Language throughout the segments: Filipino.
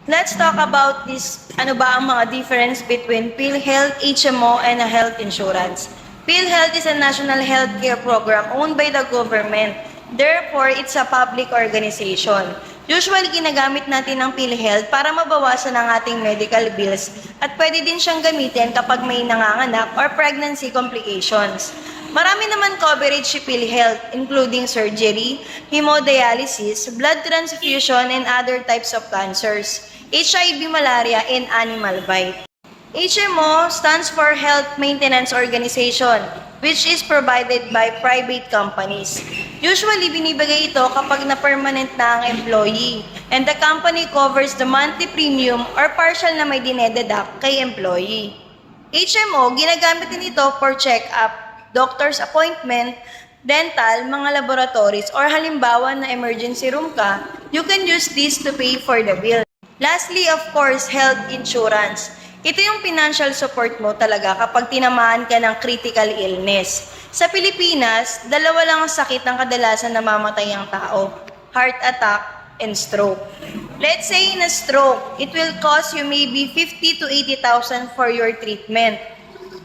Let's talk about this, ano ba ang mga difference between PhilHealth, HMO, and a health insurance. PhilHealth is a national healthcare program owned by the government. Therefore, it's a public organization. Usually, ginagamit natin ang PhilHealth para mabawasan ang ating medical bills at pwede din siyang gamitin kapag may nanganganak or pregnancy complications. Marami naman coverage si PhilHealth, including surgery, hemodialysis, blood transfusion, and other types of cancers, HIV, malaria, and animal bite. HMO stands for Health Maintenance Organization, which is provided by private companies. Usually, binibigay ito kapag na-permanent na ang employee, and the company covers the monthly premium or partial na may dinededuct kay employee. HMO, ginagamit din ito for check-up, doctor's appointment, dental, mga laboratories, or halimbawa na emergency room ka, you can use this to pay for the bill. Lastly, of course, health insurance. Ito yung financial support mo talaga kapag tinamaan ka ng critical illness. Sa Pilipinas, dalawa lang ang sakit ng kadalasan namamatay ang tao, heart attack and stroke. Let's say in a stroke, it will cost you maybe 50 to 80,000 for your treatment.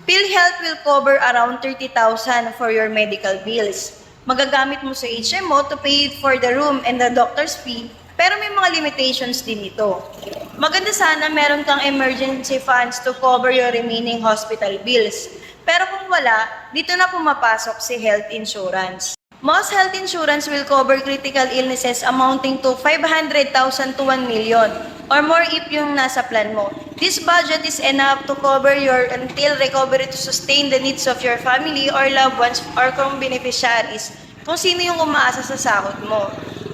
PhilHealth will cover around 30,000 for your medical bills. Magagamit mo sa HMO to pay for the room and the doctor's fee, pero may mga limitations din ito. Maganda sana meron kang emergency funds to cover your remaining hospital bills. Pero kung wala, dito na pumapasok si health insurance. Most health insurance will cover critical illnesses amounting to 500,000 to 1 million or more if yung nasa plan mo. This budget is enough to cover your until recovery to sustain the needs of your family or loved ones or kung beneficiaries, kung sino yung umaasa sa sahod mo.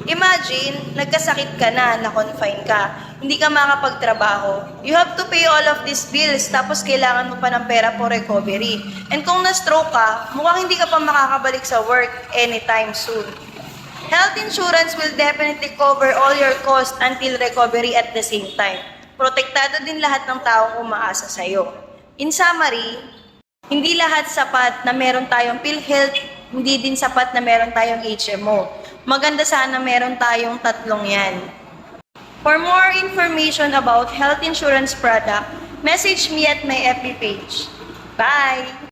Imagine, nagkasakit ka na-confine ka, hindi ka makapagtrabaho. You have to pay all of these bills, tapos kailangan mo pa ng pera for recovery. And kung na-stroke ka, mukhang hindi ka pa makakabalik sa work anytime soon. Health insurance will definitely cover all your costs until recovery at the same time. Protektado din lahat ng taong umaasa sa'yo. In summary, hindi lahat sapat na meron tayong PhilHealth, hindi din sapat na meron tayong HMO. Maganda sana meron tayong tatlong yan. For more information about health insurance product, message me at my FB page. Bye!